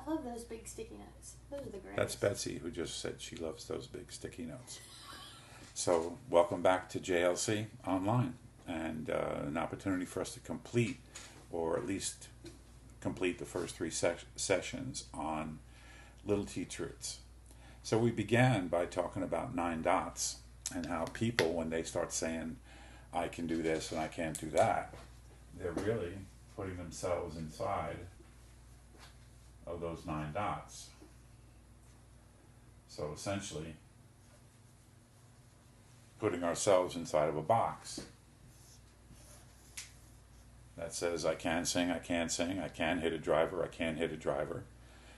I love those big sticky notes. Those are the greatest. That's Betsy, who just said she loves those big sticky notes. So, welcome back to JLC Online, and an opportunity for us to complete, or at least complete the first three sessions on Little T Truths. So we began by talking about 9 dots, and how people, when they start saying, I can do this and I can't do that, they're really putting themselves inside of those 9 dots. So essentially, putting ourselves inside of a box that says, I can sing, I can't sing, I can hit a driver, I can't hit a driver,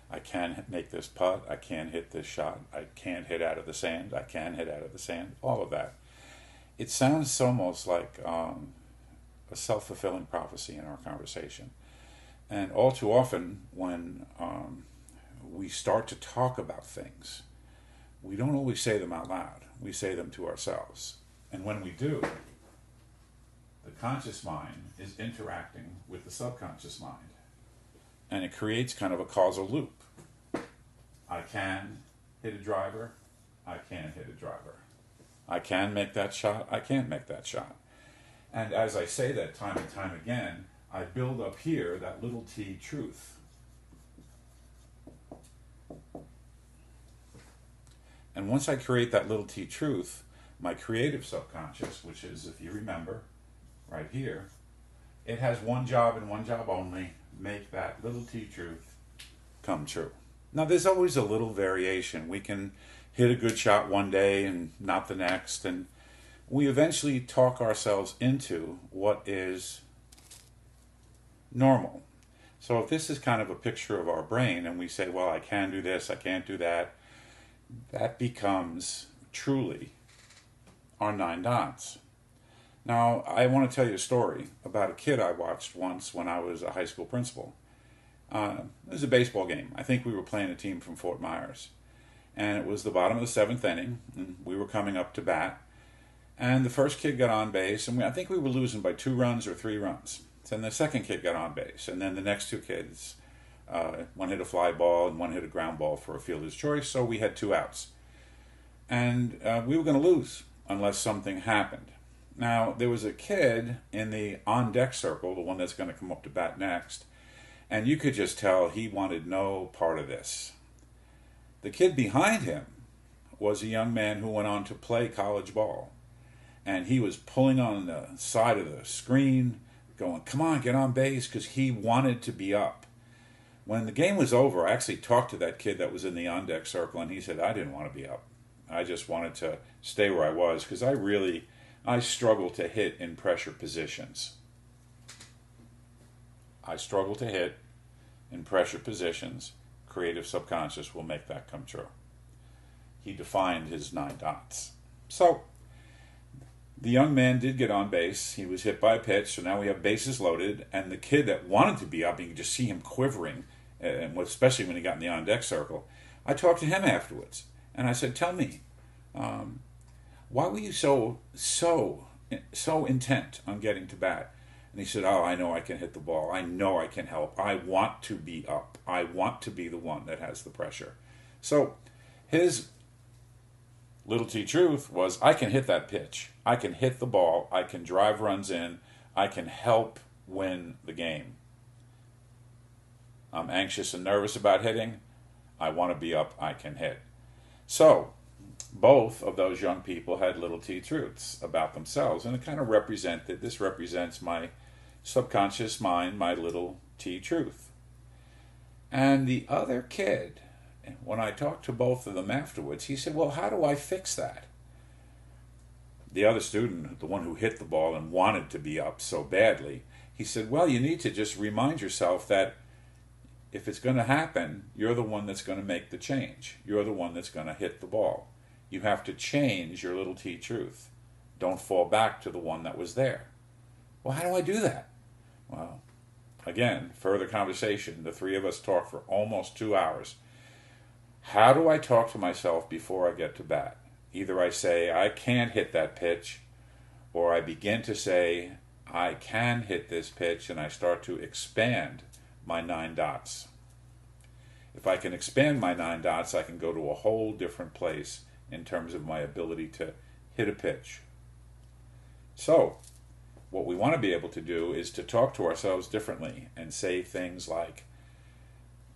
I can make this putt, I can hit this shot, I can't hit out of the sand, I can hit out of the sand, all of that. It sounds almost like a self-fulfilling prophecy in our conversation. And all too often, when we start to talk about things, we don't always say them out loud. We say them to ourselves. And when we do, the conscious mind is interacting with the subconscious mind. And it creates kind of a causal loop. I can hit a driver, I can't hit a driver. I can make that shot, I can't make that shot. And as I say that time and time again, I build up here that little t truth. And once I create that little t truth, my creative subconscious, which is, if you remember, right here, it has one job and one job only: make that little t truth come true. Now, there's always a little variation. We can hit a good shot one day and not the next, and we eventually talk ourselves into what is normal. So if this is kind of a picture of our brain, and we say, well, I can do this, I can't do that, that becomes truly our 9 dots. Now, I want to tell you a story about a kid I watched once when I was a high school principal. It was a baseball game. I think we were playing a team from Fort Myers. And it was the bottom of the 7th inning, and we were coming up to bat. And the first kid got on base, and I think we were losing by 2 runs or 3 runs. Then the second kid got on base, and then the next 2 kids, one hit a fly ball and one hit a ground ball for a fielder's choice, so we had 2 outs. And we were going to lose unless something happened. Now, there was a kid in the on-deck circle, the one that's going to come up to bat next, and you could just tell he wanted no part of this. The kid behind him was a young man who went on to play college ball, and he was pulling on the side of the screen, going, come on, get on base, because he wanted to be up. When the game was over, I actually talked to that kid that was in the on-deck circle, and he said, I didn't want to be up. I just wanted to stay where I was, because I struggle to hit in pressure positions. I struggle to hit in pressure positions. Creative subconscious will make that come true. He defined his 9 dots. So, the young man did get on base. He was hit by a pitch, so now we have bases loaded. And the kid that wanted to be up, you could just see him quivering, and especially when he got in the on-deck circle. I talked to him afterwards, and I said, tell me, why were you so intent on getting to bat? And he said, oh, I know I can hit the ball. I know I can help. I want to be up. I want to be the one that has the pressure. So his little t truth was, I can hit that pitch. I can hit the ball. I can drive runs in. I can help win the game. I'm anxious and nervous about hitting. I want to be up. I can hit. So both of those young people had little t truths about themselves, and it kind of represents my subconscious mind, my little t truth. And the other kid, when I talked to both of them afterwards, he said, well, how do I fix that? The other student, the one who hit the ball and wanted to be up so badly, he said, well, you need to just remind yourself that if it's going to happen, you're the one that's going to make the change. You're the one that's going to hit the ball. You have to change your little t truth. Don't fall back to the one that was there. Well, how do I do that? Well, again, further conversation. The 3 of us talked for almost 2 hours. How do I talk to myself before I get to bat? Either I say, I can't hit that pitch, or I begin to say, I can hit this pitch, and I start to expand my 9 dots. If I can expand my 9 dots, I can go to a whole different place in terms of my ability to hit a pitch. So, what we want to be able to do is to talk to ourselves differently and say things like,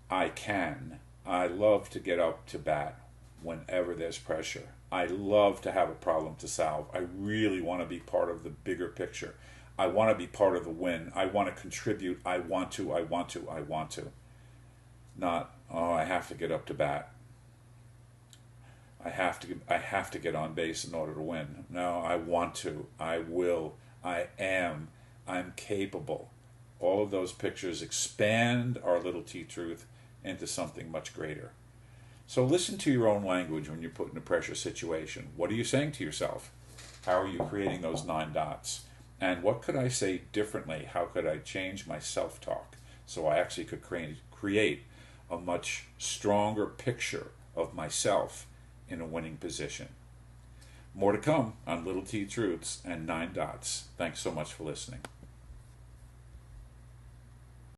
I can. I love to get up to bat whenever there's pressure. I love to have a problem to solve. I really want to be part of the bigger picture. I want to be part of the win. I want to contribute. I want to, I want to, I want to. Not, oh, I have to get up to bat. I have to get on base in order to win. No, I want to. I will. I am. I'm capable. All of those pictures expand our little T-truth into something much greater. So listen to your own language when you're put in a pressure situation. What are you saying to yourself? How are you creating those 9 dots? And what could I say differently? How could I change my self-talk so I actually could create a much stronger picture of myself in a winning position? More to come on Little T Truths and 9 Dots. Thanks so much for listening.